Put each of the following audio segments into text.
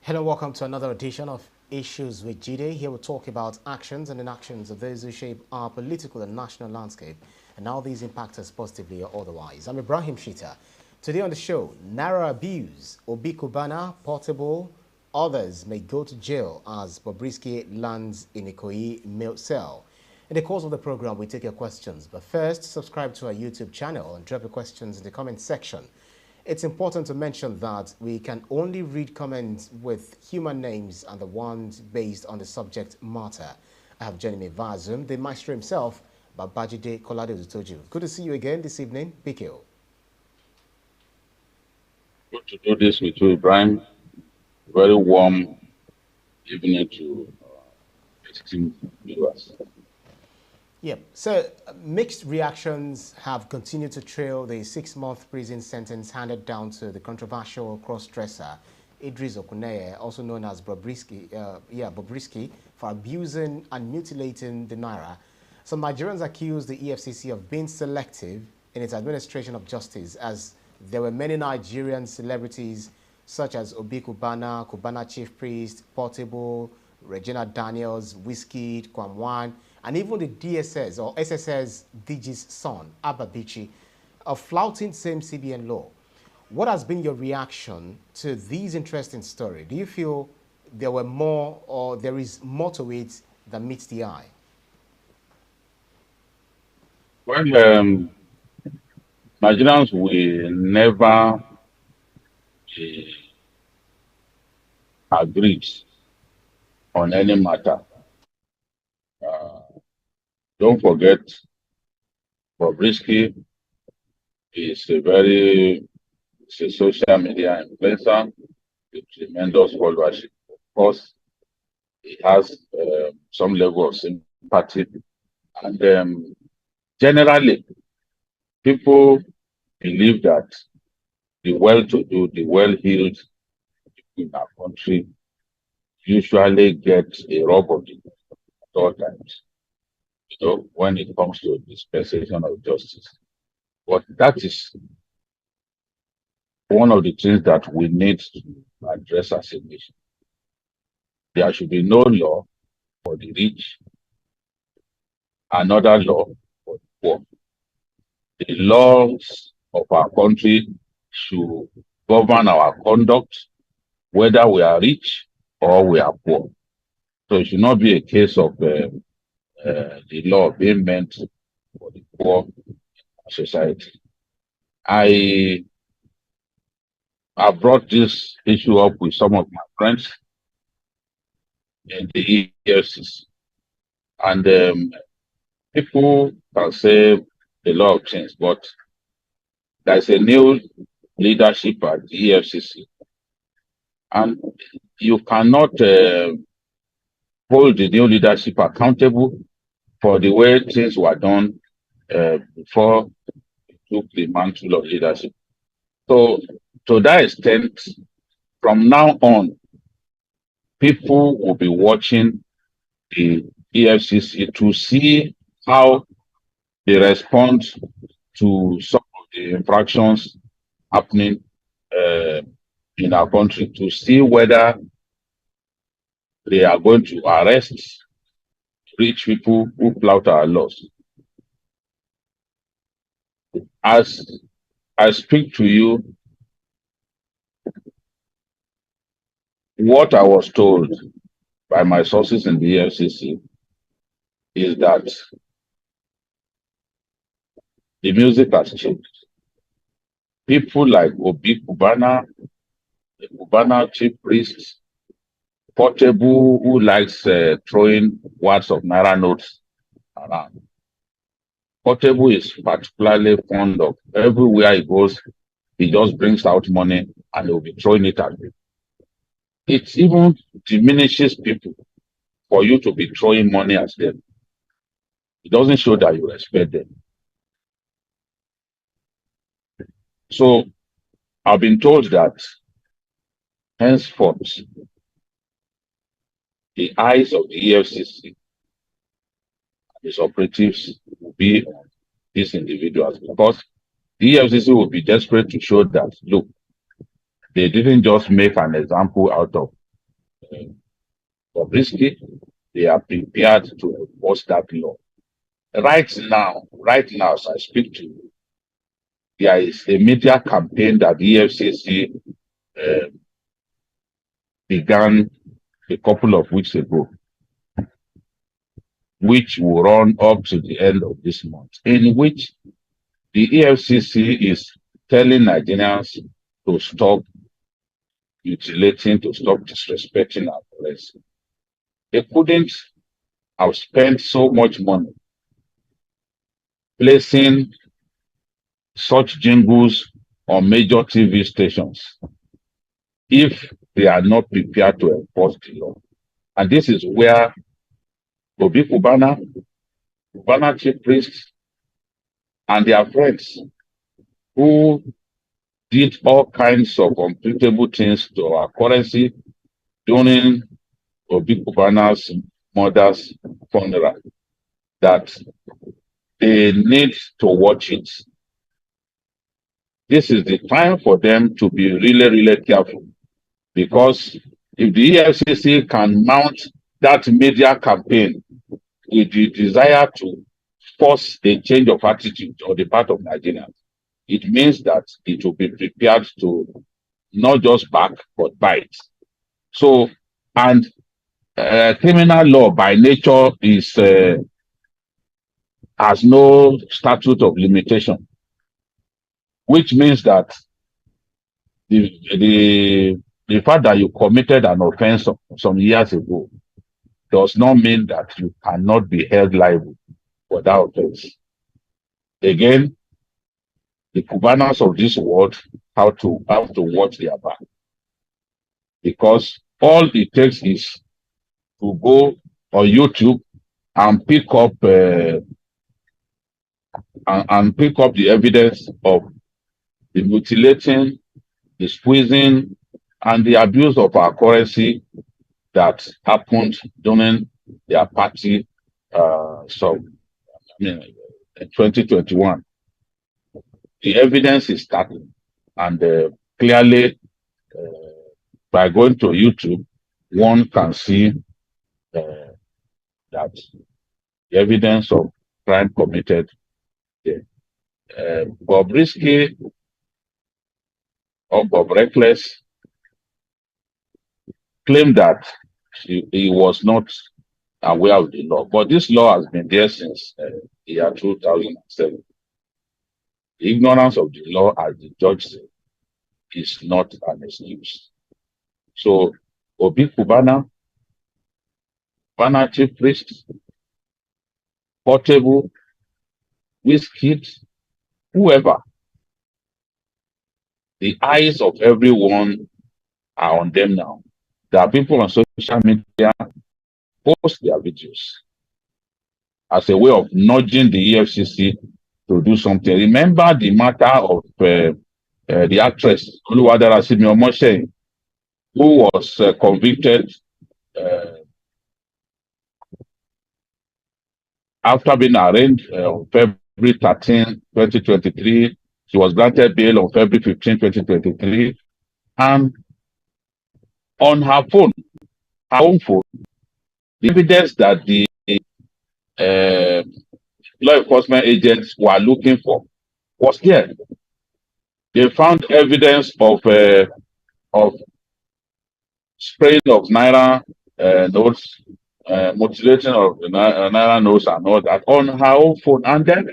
Hello, welcome to another edition of Issues with Jide. Here we'll talk about actions and inactions of those who shape our political and national landscape and how these impact us positively or otherwise. I'm Ibrahim Shita. Today on the show, Naira abuse, Cubana, Portable, others may go to jail as Bobrisky lands in Ikoyi mail cell. In the course of the program, we take your questions, but first, subscribe to our YouTube channel and drop your questions in the comment section. It's important to mention that we can only read comments with human names and the ones based on the subject matter. I have joining me via Zoom, the maestro himself, Babajide Kolade-Otitoju. Good to see you again this evening, BKO. Good to do this with you, Ibrahim. Very warm evening to esteemed viewers. Yep. So mixed reactions have continued to trail the 6-month prison sentence handed down to the controversial cross-dresser Idris Okuneye, also known as Bobrisky, for abusing and mutilating the Naira. Some Nigerians accuse the EFCC of being selective in its administration of justice, as there were many Nigerian celebrities such as Cubana, Cubana Chief Priest, Portable, Regina Daniels, Whiskey, Kwamwan, and even the DSS or SSS DG's son, Ababichi, of flouting same CBN law. What has been your reaction to these interesting stories? Do you feel there were more or there is more to it than meets the eye? Well, Nigerians will never agree on any matter. Don't forget, Bobrisky is a social media influencer with tremendous followership. Of course, he has some level of sympathy, and generally, people believe that the well-to-do, the well-heeled in our country usually get a rub of the at all times, when it comes to dispensation of justice. But that is one of the things that we need to address as a nation. There should be no law for the rich, another law for the poor. The laws of our country should govern our conduct, whether we are rich or we are poor. So it should not be a case of the law being meant for the poor society. I brought this issue up with some of my friends in the EFCC, and people can say a lot of things, but there's a new leadership at the EFCC, and you cannot hold the new leadership accountable for the way things were done before it took the mantle of leadership. So, to that extent, from now on, people will be watching the EFCC to see how they respond to some of the infractions happening in our country, to see whether they are going to arrest rich people who flout our laws. As I speak to you, what I was told by my sources in the EFCC is that the music has changed. People like Cubana, the Cubana Chief Priest, Portable, who likes throwing wads of Naira notes around. Portable is particularly fond of everywhere he goes, he just brings out money and he'll be throwing it at you. It even diminishes people for you to be throwing money at them. It doesn't show that you respect them. So I've been told that henceforth, the eyes of the EFCC, its operatives, will be on these individuals, because the EFCC will be desperate to show that, look, they didn't just make an example out of Bobrisky, they are prepared to enforce that law. Right now, as I speak to you, there is a media campaign that the EFCC uh, began a couple of weeks ago, which will run up to the end of this month, in which the EFCC is telling Nigerians to stop mutilating, to stop disrespecting our currency. They couldn't have spent so much money placing such jingles on major TV stations if they are not prepared to enforce the law. And this is where Cubana, chief priests, and their friends who did all kinds of untreatable things to our currency during Cubana's mother's funeral, that they need to watch it. This is the time for them to be really, really careful, because if the EFCC can mount that media campaign with the desire to force a change of attitude on the part of Nigerians, it means that it will be prepared to not just back, but bite. So, and criminal law by nature has no statute of limitation, which means that the fact that you committed an offense some years ago does not mean that you cannot be held liable for that offense. Again, the Cubanas of this world have to watch their back, because all it takes is to go on YouTube and pick up the evidence of the mutilating, the squeezing, and the abuse of our currency that happened during their party. In 2021. The evidence is starting, and clearly, by going to YouTube, one can see that the evidence of crime committed there. Bobrisky or Bob Reckless claimed that he was not aware of the law, but this law has been there since the year 2007. The ignorance of the law, as the judge said, is not an excuse. So, Cubana, chief priest, Portable, Wizkid, whoever, the eyes of everyone are on them now. There are people on social media post their videos as a way of nudging the EFCC to do something. Remember the matter of the actress Oluwadara Simi, who was convicted after being arraigned on February 13, 2023. She was granted bail on February 15, 2023. And on her own phone, the evidence that the law enforcement agents were looking for was there. They found evidence of spraying of Naira notes, mutilation of Naira notes and all that on her own phone. And then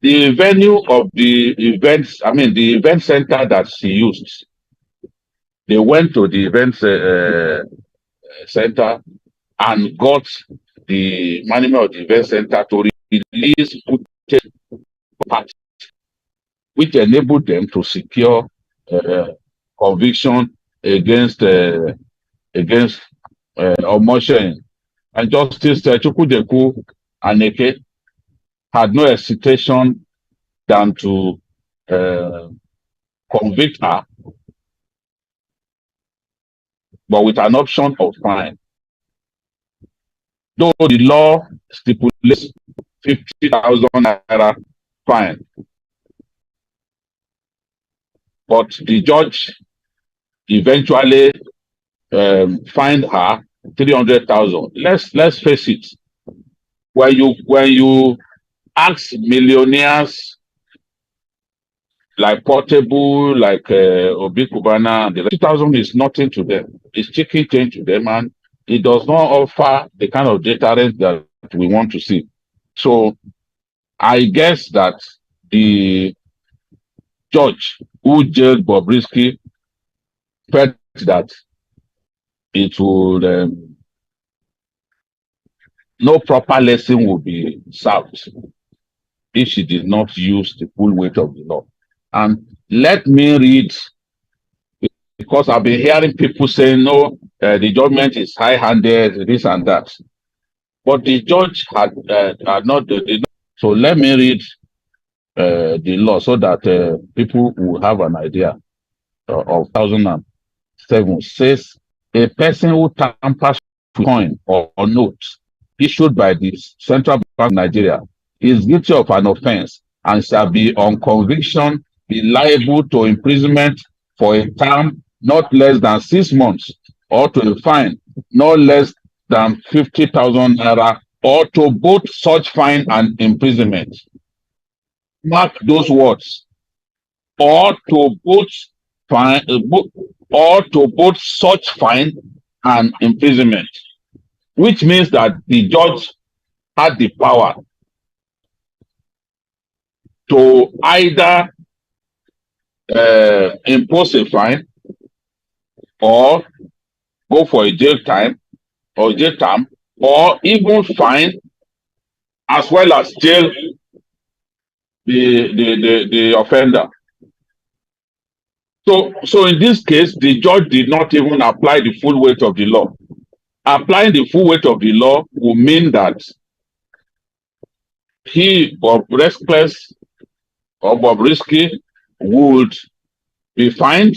the venue of the events, the event center that she used, they went to the event center and got the management of the event center to release footage, which enabled them to secure conviction against Omoshen. And Justice Chukwudeku Aneke had no hesitation than to convict her, but with an option of fine. Though the law stipulates 50,000 naira fine, but the judge eventually fined her 300,000. Let's face it. When you ask millionaires like Portable, like Obi Cubana, the 2,000 is nothing to them. It's chicken change to them, and it does not offer the kind of deterrence that we want to see. So I guess that the judge who jailed Bobrisky felt that it would no proper lesson would be served if she did not use the full weight of the law. And let me read, because I've been hearing people saying, no, the judgment is high-handed, this and that. But the judge had not. So let me read the law so that people will have an idea of 2007. Says a person who tampers with coin or notes issued by the Central Bank of Nigeria is guilty of an offense and shall be on conviction be liable to imprisonment for a term not less than 6 months, or to a fine not less than 50,000 naira, or to both such fine and imprisonment. Mark those words. Or to both fine, or to both such fine and imprisonment, which means that the judge had the power to either impose a fine or go for a jail time or jail term, or even fine as well as jail the offender. So in this case, the judge did not even apply the full weight of the law. Applying the full weight of the law will mean that he, Bobrisky or Bobrisky, would be fined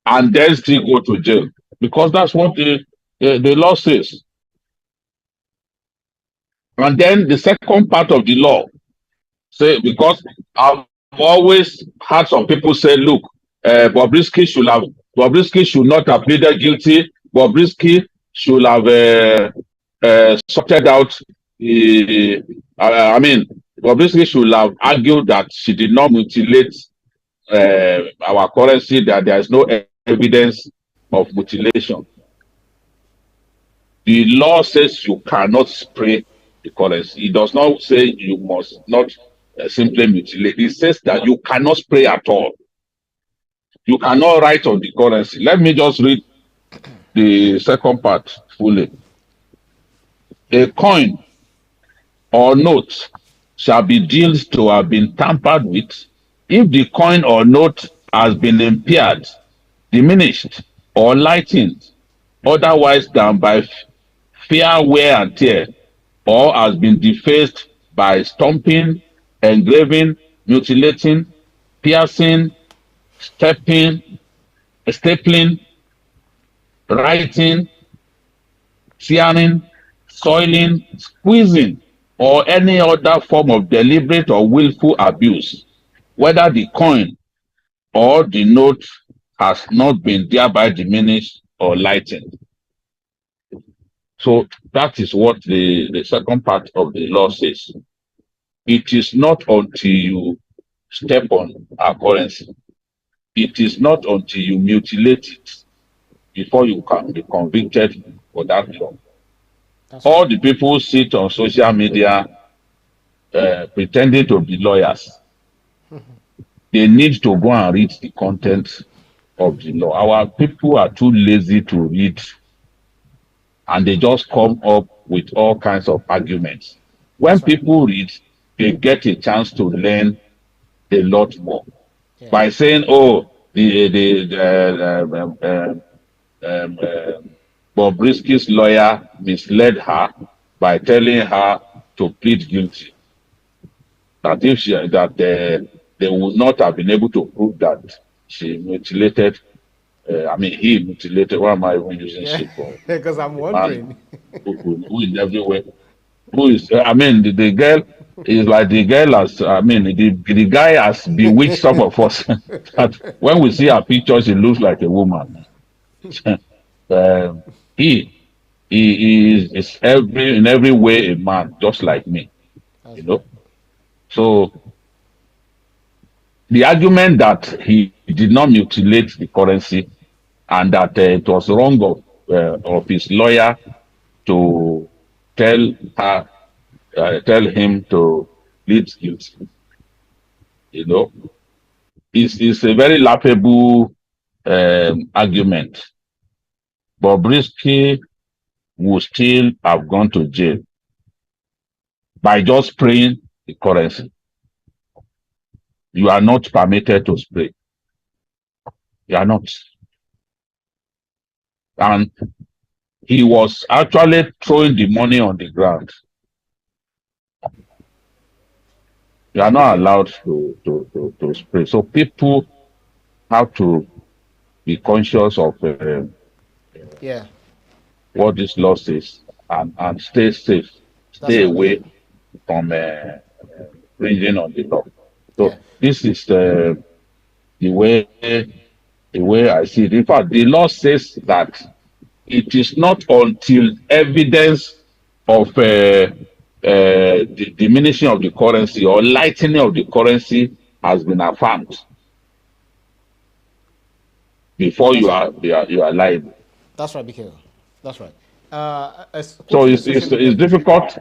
and then still go to jail, because that's what the law says. And then the second part of the law say, because I've always had some people say, look, Bobrisky should not have pleaded guilty. Bobrisky should have sorted out the. Bobrisky should have argued that she did not mutilate our currency, that there is no evidence of mutilation. The law says you cannot spray the currency. It does not say you must not simply mutilate. It says that you cannot spray at all. You cannot write on the currency. Let me just read the second part fully. A coin or note shall be deemed to have been tampered with if the coin or note has been impaired, diminished, or lightened otherwise than by fair wear and tear, or has been defaced by stomping, engraving, mutilating, piercing, stapling, writing, tearing, soiling, squeezing, or any other form of deliberate or willful abuse, whether the coin or the note has not been thereby diminished or lightened. So that is what the second part of the law says. It is not until you step on our currency, it is not until you mutilate it before you can be convicted for that law. All right. The people sit on social media pretending to be lawyers. They need to go and read the content of the law. Our people are too lazy to read, and they just come up with all kinds of arguments. When people read, they get a chance to learn a lot more. Yeah. By saying, oh, Bobrisky's lawyer misled her by telling her to plead guilty. That if they would not have been able to prove that she mutilated. He mutilated. Why am I even using shit for? Because I'm wondering who is everywhere. Who is? The girl is like the girl has. The guy has bewitched some of us. That when we see her picture, she looks like a woman. Um, he is in every way a man, just like me. You That's right. know. So the argument that he did not mutilate the currency and that it was wrong of his lawyer to tell her tell him to plead guilty, you know, is a very laughable argument. Bobrisky would still have gone to jail by just spraying the currency. You are not permitted to spray. You are not. And he was actually throwing the money on the ground. You are not BK. allowed to spray. So people have to be conscious of Yeah, what this law says and stay safe, that's stay right. Yeah, away from bringing on the law. yeah. So this is the way I see it. In fact, the law says that it is not until evidence of the diminishing of the currency or lightening of the currency has been affirmed before That's right. you are liable. That's right, BK. That's right. So Quoting a social media it's user. difficult.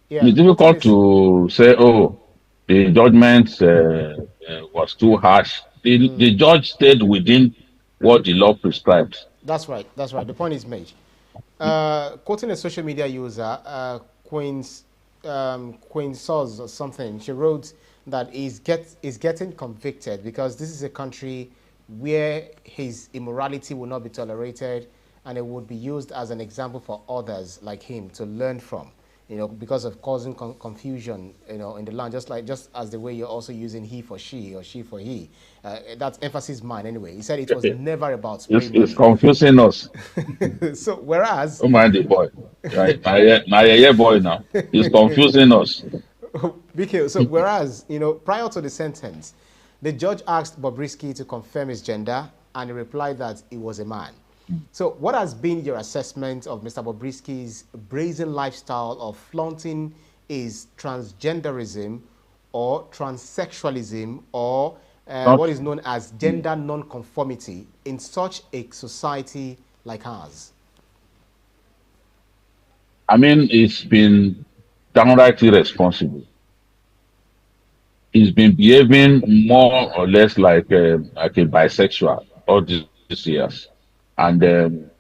Yeah, It's quoting difficult this. to say, oh, the judgment was too harsh. The judge stayed within what the law prescribed. That's right. That's right. The point is made. Quoting a social media user, Queen Soz or something, she wrote that he's getting convicted because this is a country where his immorality will not be tolerated and it would be used as an example for others like him to learn from, because of causing confusion, in the land, just as the way you're also using he for she or she for he. That's emphasis mine anyway. He said it was never about spray It's money. confusing us. So whereas Oh my the boy. Right. My yeah boy now. It's confusing us. BK, so whereas, prior to the sentence, the judge asked Bobrisky to confirm his gender, and he replied that he was a man. So what has been your assessment of Mr. Bobrisky's brazen lifestyle of flaunting his transgenderism or transsexualism or Not what is known as gender non-conformity in such a society like ours? I mean it's been downright irresponsible. He's been behaving more or less like a bisexual all these years. And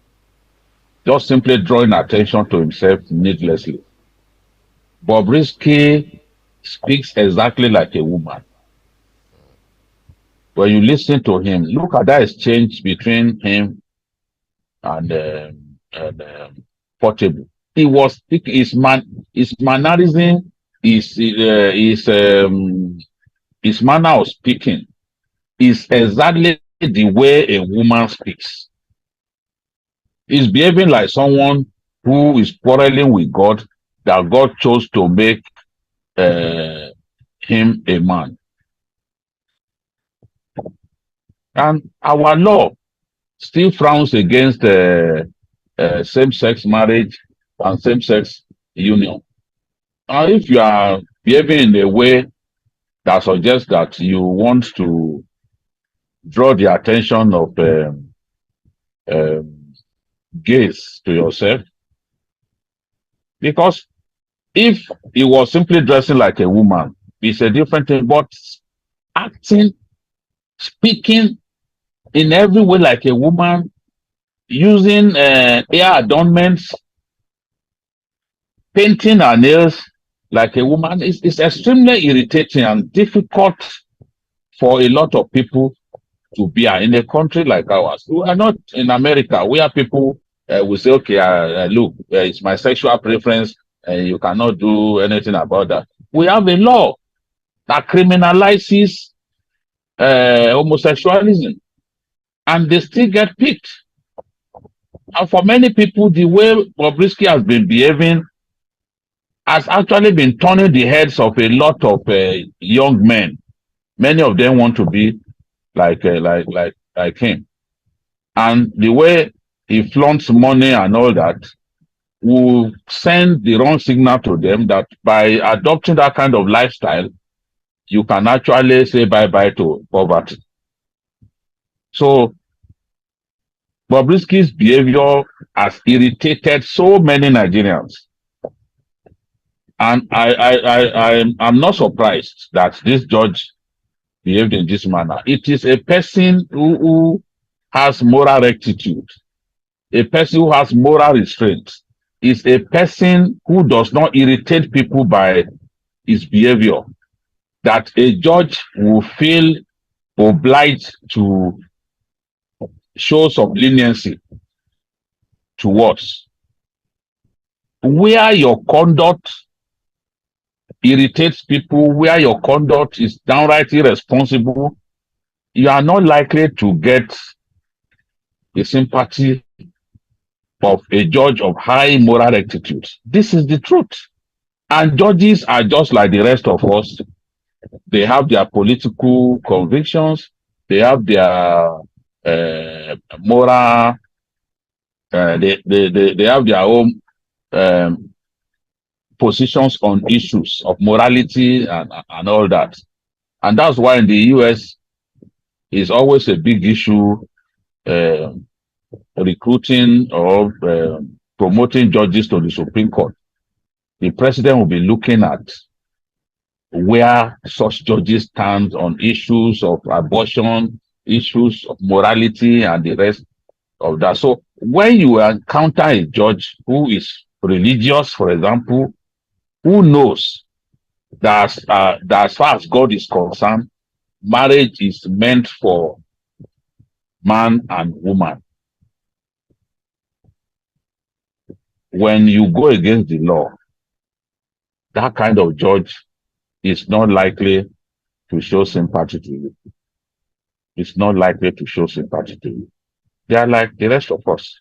just simply drawing attention to himself needlessly. Bobrisky speaks exactly like a woman. When you listen to him, look at that exchange between him and Portable. He was speaking his mannerism, his manner of speaking is exactly the way a woman speaks. He's behaving like someone who is quarreling with God that God chose to make uh, him a man. And our law still frowns against same-sex marriage and same-sex union. And if you are behaving in a way that suggests that you want to draw the attention of um, gays to yourself, because if he was simply dressing like a woman, it's a different thing. But acting, speaking in every way like a woman, using hair adornments, painting her nails like a woman is extremely irritating and difficult for a lot of people to bear in a country like ours. We are not in America where people will say, okay, look, it's my sexual preference and you cannot do anything about that. We have a law that criminalizes homosexualism and they still get picked. And for many people, the way Bobrisky has been behaving has actually been turning the heads of a lot of young men. Many of them want to be like him. And the way he flaunts money and all that, will send the wrong signal to them that by adopting that kind of lifestyle, you can actually say bye-bye to poverty. So Bobrisky's behavior has irritated so many Nigerians. And I'm not surprised that this judge behaved in this manner. It is a person who has moral rectitude, a person who has moral restraint, is a person who does not irritate people by his behavior, that a judge will feel obliged to show some leniency towards. Where your conduct irritates people, where your conduct is downright irresponsible, you are not likely to get the sympathy of a judge of high moral rectitude. This is the truth. And judges are just like the rest of us. They have their political convictions. They have their moral. They have their own positions on issues of morality and all that. And that's why in the US, it's always a big issue recruiting or promoting judges to the Supreme Court. The president will be looking at where such judges stand on issues of abortion, issues of morality, and the rest of that. So when you encounter a judge who is religious, for example, who knows that, that as far as God is concerned, marriage is meant for man and woman. When you go against the law, that kind of judge is not likely to show sympathy to you. It's not likely to show sympathy to you. They are like the rest of us.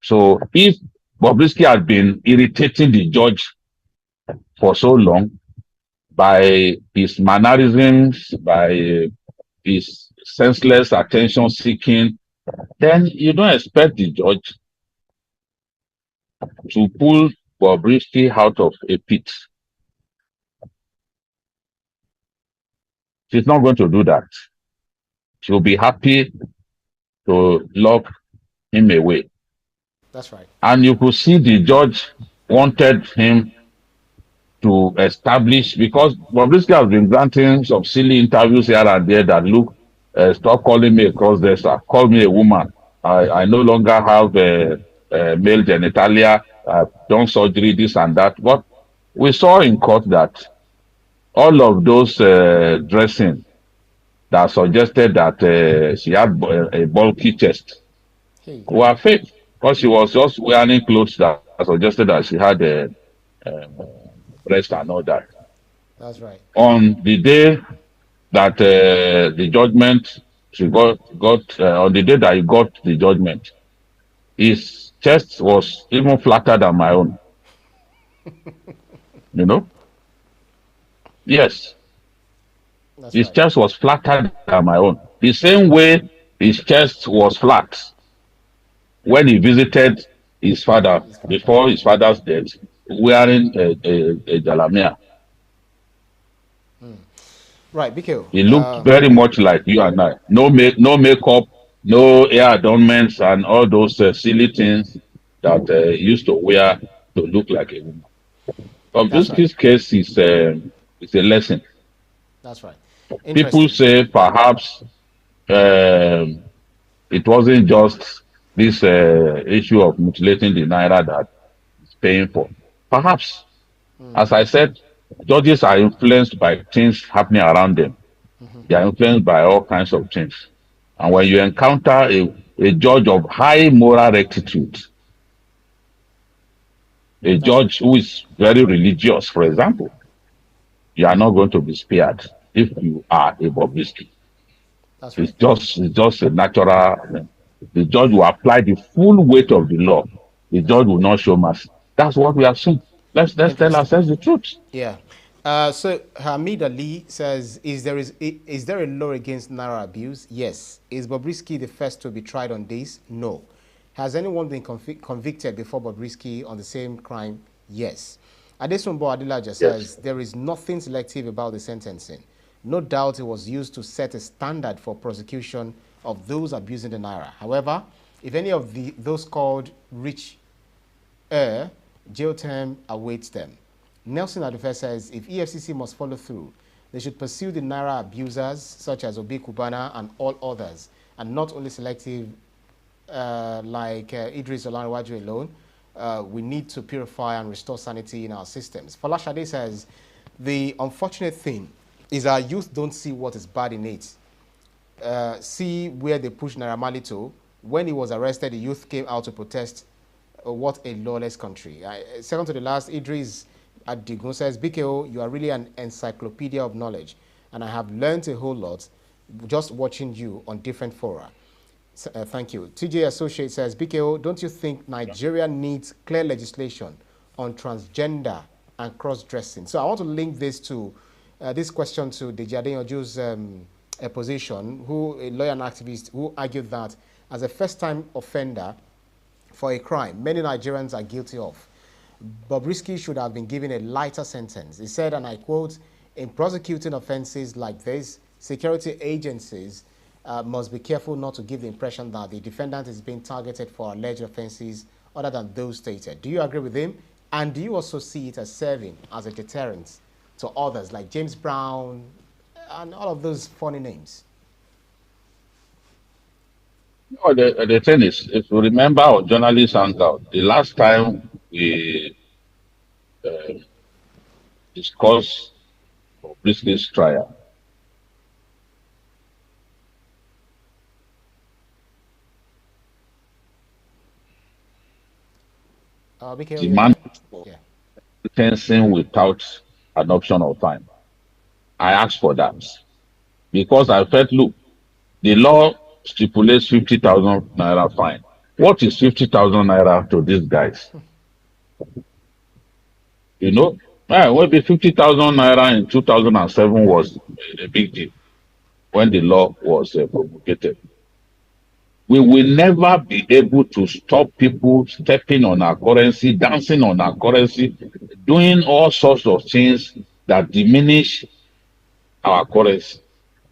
So if Bobrisky had been irritating the judge for so long by his mannerisms, by his senseless attention seeking, then you don't expect the judge to pull Bobrisky out of a pit. She's not going to do that. She'll be happy to lock him away. That's right. And you could see the judge wanted him to establish, because Bobrisky has been granting some silly interviews here and there that look, stop calling me a cross-dresser, call me a woman. I no longer have male genitalia, I've done surgery, this and that. But we saw in court that all of those dressing that suggested that she had a bulky chest were fake, because she was just wearing clothes that suggested that she had a breast and all that. That's right. On the day that the judgment, she got on the day that he got the judgment, his chest was even flatter than my own. You know? Yes. That's his right. chest was flatter than my own. The same way his chest was flat when he visited his father before his father's death, wearing a jalamia. Right, Biko. He looked very much like you and I. No makeup, no hair adornments, and all those silly things that he used to wear to look like a woman. Bobrisky's case is a lesson. That's right. People say perhaps it wasn't just this issue of mutilating the Naira that is paying for. Perhaps, as I said, judges are influenced by things happening around them. They are influenced by all kinds of things. And when you encounter a judge of high moral rectitude, a judge who is very religious, for example, you are not going to be spared if you are a Bobrisky. That's right. It's just a natural. The judge will apply the full weight of the law. The judge will not show mercy. That's what we have seen. Let's tell ourselves the truth. Yeah. So Hamid Ali says, is there a law against Naira abuse? Yes. Is Bobrisky the first to be tried on this? No. Has anyone been convicted before Bobrisky on the same crime? Yes. Adesumbo Adilaja says there is nothing selective about the sentencing. No doubt it was used to set a standard for prosecution of those abusing the Naira. However, if any of those called rich jail term awaits them. Nelson Adufe says if EFCC must follow through, they should pursue the Naira abusers such as Obi Cubana and all others, and not only selective like Idris Olanrewaju alone. We need to purify and restore sanity in our systems. Falashade says the unfortunate thing is our youth don't see what is bad in it. See where they push Naira Marley to. When he was arrested, the youth came out to protest. What a lawless country. Second to the last, Idris Adigun says, BKO, you are really an encyclopedia of knowledge, and I have learned a whole lot just watching you on different fora. Thank you. TJ Associate says, BKO, don't you think Nigeria needs clear legislation on transgender and cross-dressing? So I want to link this to this question to Deji Adeyanju's position, a lawyer and activist who argued that as a first-time offender for a crime many Nigerians are guilty of, Bobrisky should have been given a lighter sentence. He said, and I quote, in prosecuting offenses like this, security agencies must be careful not to give the impression that the defendant is being targeted for alleged offenses other than those stated. Do you agree with him? And do you also see it as serving as a deterrent to others like James Brown and all of those funny names? No, the thing is, if you remember our journalist hangout, the last time we discussed Bobrisky's trial, demand sentencing without an option of time. I asked for that because I felt, look, the law stipulates 50,000 naira fine. What is 50,000 naira to these guys? You know, maybe 50,000 naira in 2007 was a big deal when the law was promulgated. We will never be able to stop people stepping on our currency, dancing on our currency, doing all sorts of things that diminish our currency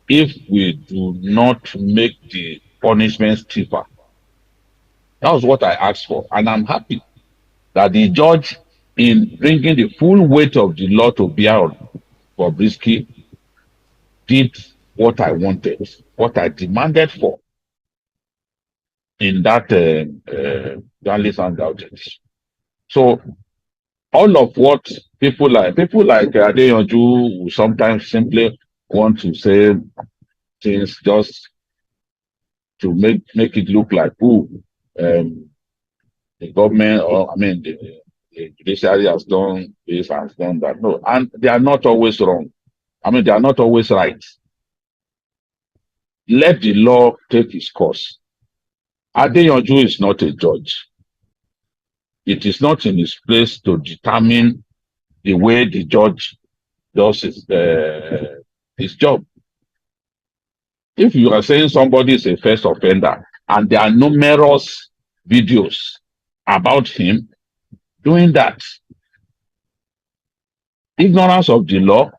if we do not make the punishment stiffer. That was what I asked for. And I'm happy that the judge, in bringing the full weight of the law to bear on Bobrisky, did what I wanted, what I demanded for in that journalist hangout. So all of what people like Adeyanju who sometimes simply want to say things just to make it look like the government, or I mean the judiciary has done this, has done that. No, and they are not always wrong. I mean, they are not always right. Let the law take its course. Adeyanju is not a judge. It is not in his place to determine the way the judge does his job. If you are saying somebody is a first offender and there are numerous videos about him doing that, ignorance of the law,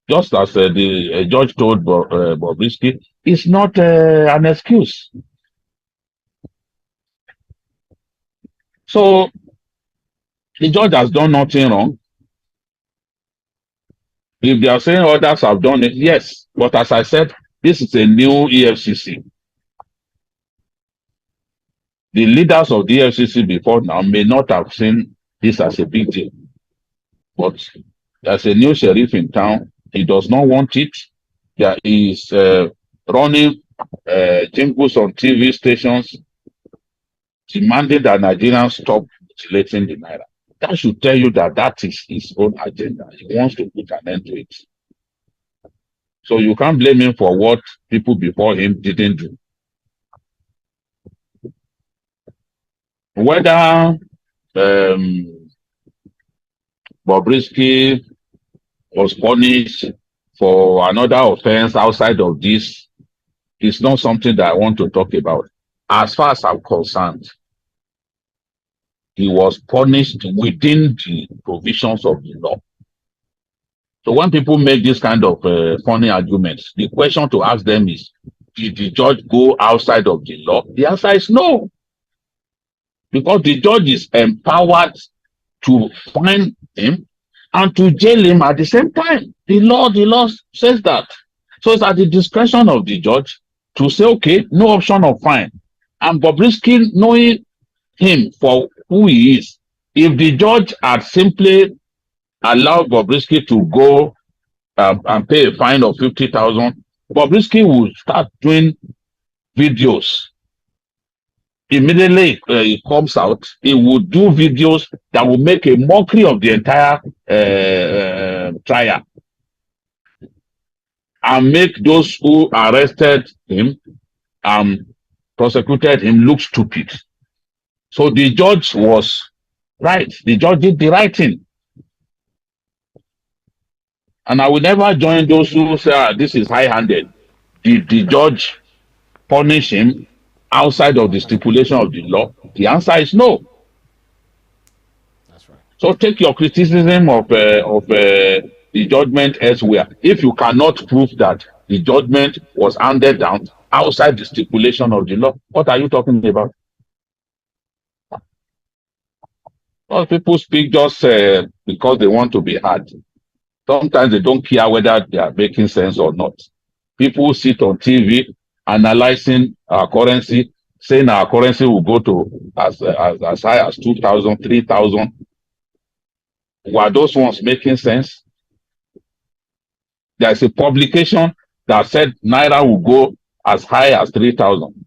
just as the judge told Bobrisky, is not an excuse. So the judge has done nothing wrong. If they are saying others have done it, yes. But as I said, this is a new EFCC. The leaders of the EFCC before now may not have seen this as a big deal. But there's a new sheriff in town. He does not want it. There is running jingles on TV stations demanding that Nigerians stop mutilating the Naira. That should tell you that that is his own agenda. He wants to put an end to it. So you can't blame him for what people before him didn't do. Whether Bobrisky was punished for another offense outside of this is not something that I want to talk about. As far as I'm concerned, he was punished within the provisions of the law. So when people make this kind of funny arguments, the question to ask them is, did the judge go outside of the law? The answer is no, because the judge is empowered to fine him and to jail him at the same time. The law says that. So it's at the discretion of the judge to say, okay, no option of fine. And Bobrisky, knowing him for who he is, if the judge had simply allowed Bobrisky to go and pay a fine of 50,000, Bobrisky would start doing videos. Immediately it comes out, he would do videos that will make a mockery of the entire trial and make those who arrested him and prosecuted him look stupid. So the judge was right. The judge did the right thing. And I will never join those who say this is high-handed. Did the judge punish him outside of the stipulation of the law? The answer is no. That's right. So take your criticism of the judgment elsewhere. If you cannot prove that the judgment was handed down outside the stipulation of the law, what are you talking about? Well, people speak just because they want to be heard. Sometimes they don't care whether they are making sense or not. People sit on TV analyzing our currency, saying our currency will go to as high as 2,000, 3,000. Were those ones making sense? There's a publication that said Naira will go as high as 3,000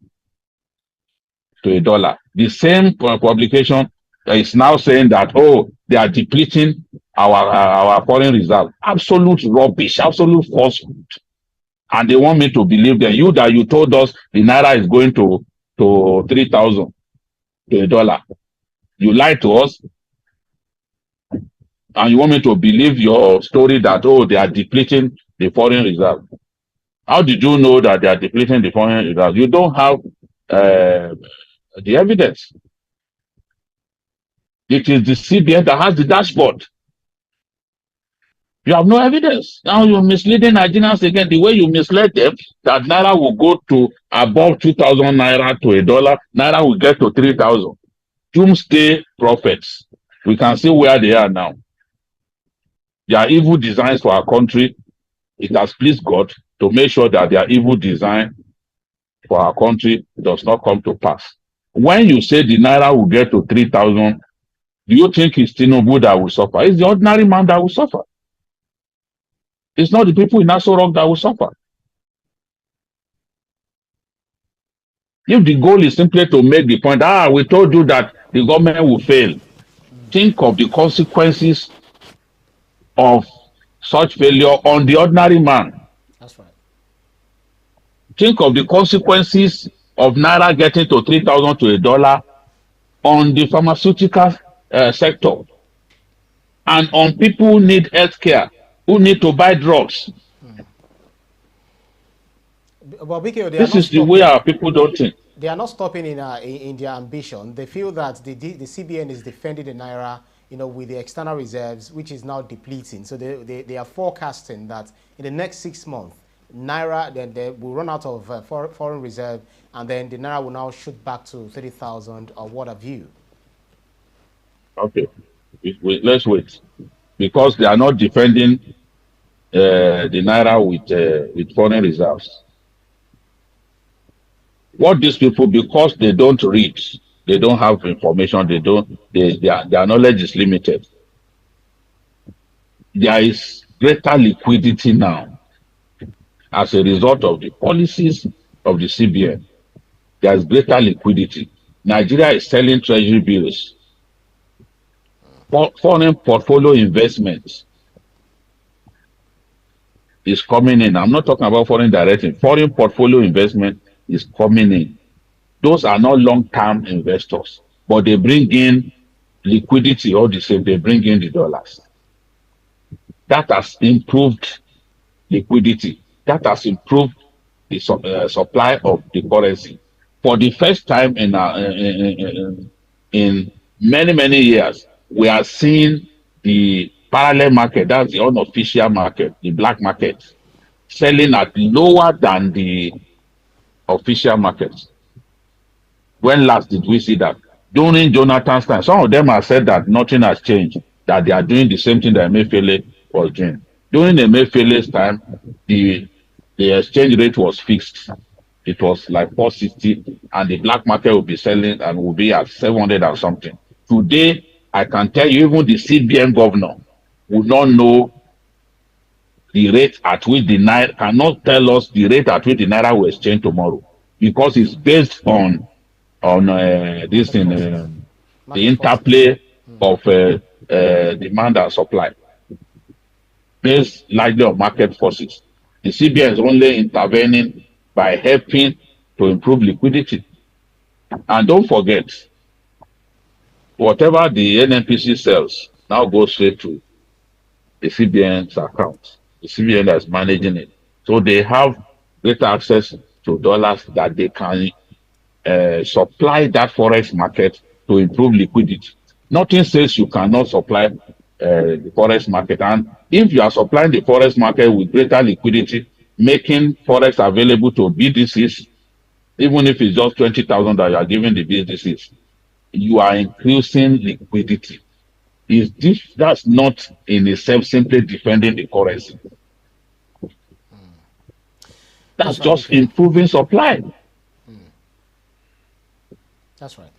to a dollar. The same publication is now saying that, oh, they are depleting our foreign reserve. Absolute rubbish, absolute falsehood. And they want me to believe that you told us the Naira is going to 3,000 to a dollar. You lied to us. And you want me to believe your story that, oh, they are depleting the foreign reserve. How did you know that they are depleting the foreign reserve? You don't have the evidence. It is the CBN that has the dashboard. You have no evidence. Now you're misleading Nigerians again. The way you misled them, that Naira will go to above 2,000 Naira to a dollar, Naira will get to 3,000. Doomsday prophets. We can see where they are now. Their evil designs for our country, it has pleased God to make sure that their evil design for our country does not come to pass. When you say the Naira will get to 3,000, do you think it's Tinubu that will suffer? It's the ordinary man that will suffer. It's not the people in Aso Rock that will suffer. If the goal is simply to make the point, we told you that the government will fail, think of the consequences of such failure on the ordinary man. That's right. Think of the consequences of Naira getting to 3,000 to a dollar on the pharmaceutical sector and on people who need health care, who need to buy drugs. Well, this is the way our people don't think. They are not stopping in their ambition. They feel that the CBN is defending the Naira, with the external reserves, which is now depleting. So they are forecasting that in the next 6 months, Naira, then they will run out of foreign reserve, and then the Naira will now shoot back to 30,000, or what have you. Okay, let's wait. Because they are not defending the Naira with foreign reserves. What these people, because they don't read, they don't have information, their knowledge is limited. There is greater liquidity now as a result of the policies of the CBN. There is greater liquidity. Nigeria is selling treasury bills. Foreign portfolio investments is coming in. I'm not talking about foreign direct. Foreign portfolio investment is coming in. Those are not long-term investors, but they bring in liquidity all the same. They bring in the dollars. That has improved liquidity. That has improved the supply of the currency. For the first time in many, many years, we are seeing the parallel market, that's the unofficial market, the black market, selling at lower than the official market. When last did we see that? During Jonathan's time, some of them have said that nothing has changed, that they are doing the same thing that Emefiele was doing. During Emefiele's time, the the exchange rate was fixed. It was like 460, and the black market will be selling and will be at 700 and something. Today, I can tell you, even the CBN governor would not know the rate at which the Naira, cannot tell us the rate at which the Naira will exchange tomorrow, because it's based on this Market thing, forces. the Market forces. interplay of demand and supply, based largely on market forces. The CBN is only intervening by helping to improve liquidity. And don't forget, whatever the NNPC sells now goes straight to the CBN's account. The CBN that is managing it. So they have greater access to dollars that they can supply that forex market to improve liquidity. Nothing says you cannot supply the forex market. And if you are supplying the forex market with greater liquidity, making forex available to BDCs, even if it's just 20,000 that you are giving the BDCs, you are increasing liquidity. Is this that's not in itself simply defending the currency? That's That's right, just okay. improving supply. That's right.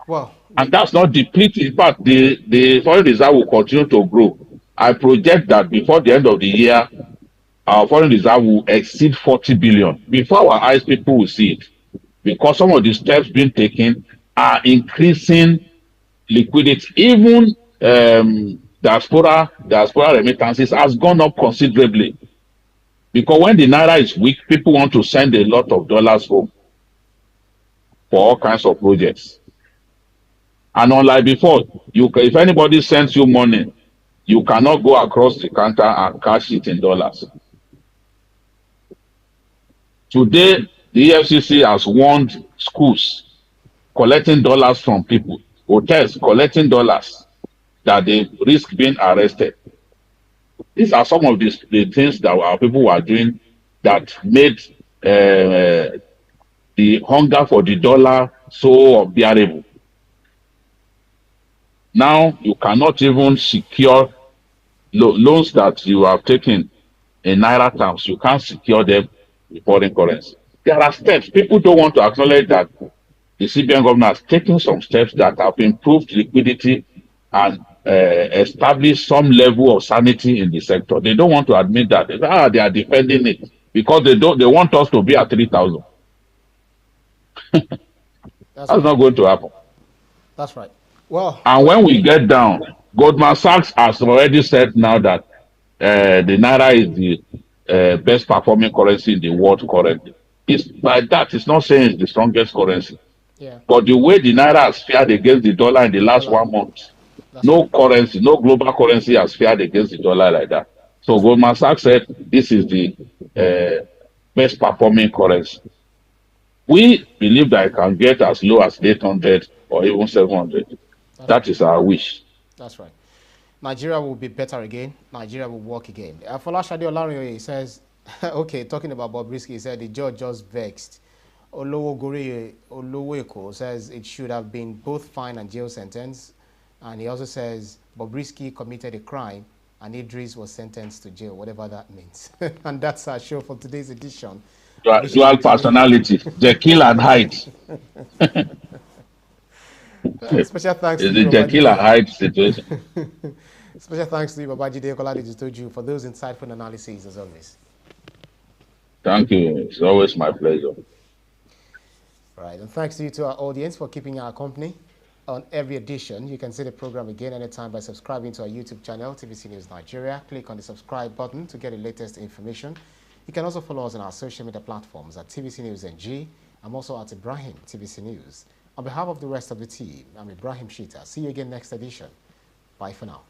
Well, And that's not depleting. In fact, the foreign reserve will continue to grow. I project that before the end of the year, our foreign reserve will exceed 40 billion. Before our eyes, people will see it. Because some of the steps being taken are increasing liquidity. Even diaspora remittances has gone up considerably. Because when the Naira is weak, people want to send a lot of dollars home for all kinds of projects. And unlike before, if anybody sends you money, you cannot go across the counter and cash it in dollars. Today, the EFCC has warned schools collecting dollars from people, hotels collecting dollars, that they risk being arrested. These are some of the things that our people were doing that made the hunger for the dollar so unbearable. Now you cannot even secure loans that you have taken in Naira terms. You can't secure them in foreign currency. There are steps. People don't want to acknowledge that the CBN government has taken some steps that have improved liquidity and established some level of sanity in the sector. They don't want to admit that. They are defending it because they want us to be at 3,000. That's right. not going to happen. That's right. Well, and when we get down, Goldman Sachs has already said now that the Naira is the best performing currency in the world currently. It's by that, it's not saying it's the strongest currency. Yeah. But the way the Naira has fared against the dollar in the last 1 month, no currency, no global currency has fared against the dollar like that. So Goldman Sachs said this is the best performing currency. We believe that it can get as low as 800 or even 700. That is our wish. That's right. Nigeria will be better again. Nigeria will work again. Folashade Olarinyoye says, okay, talking about Bobrisky, he said the judge just vexed. Olowo Gore Oloweko says it should have been both fine and jail sentence. And he also says Bobrisky committed a crime and Idris was sentenced to jail, whatever that means. And that's our show for today's edition. Dual personality, Jekyll and Hyde. Special thanks to the Jekyll and Hyde situation. Special thanks to you, Babajide Kolade-Otitoju, for those insightful analyses as always. Thank you. It's always my pleasure. Right, and thanks to you to our audience for keeping our company on every edition. You can see the program again anytime by subscribing to our YouTube channel, TVC News Nigeria. Click on the subscribe button to get the latest information. You can also follow us on our social media platforms at TVC News NG. I'm also at Ibrahim TVC News. On behalf of the rest of the team, I'm Ibrahim Shita. See you again next edition. Bye for now.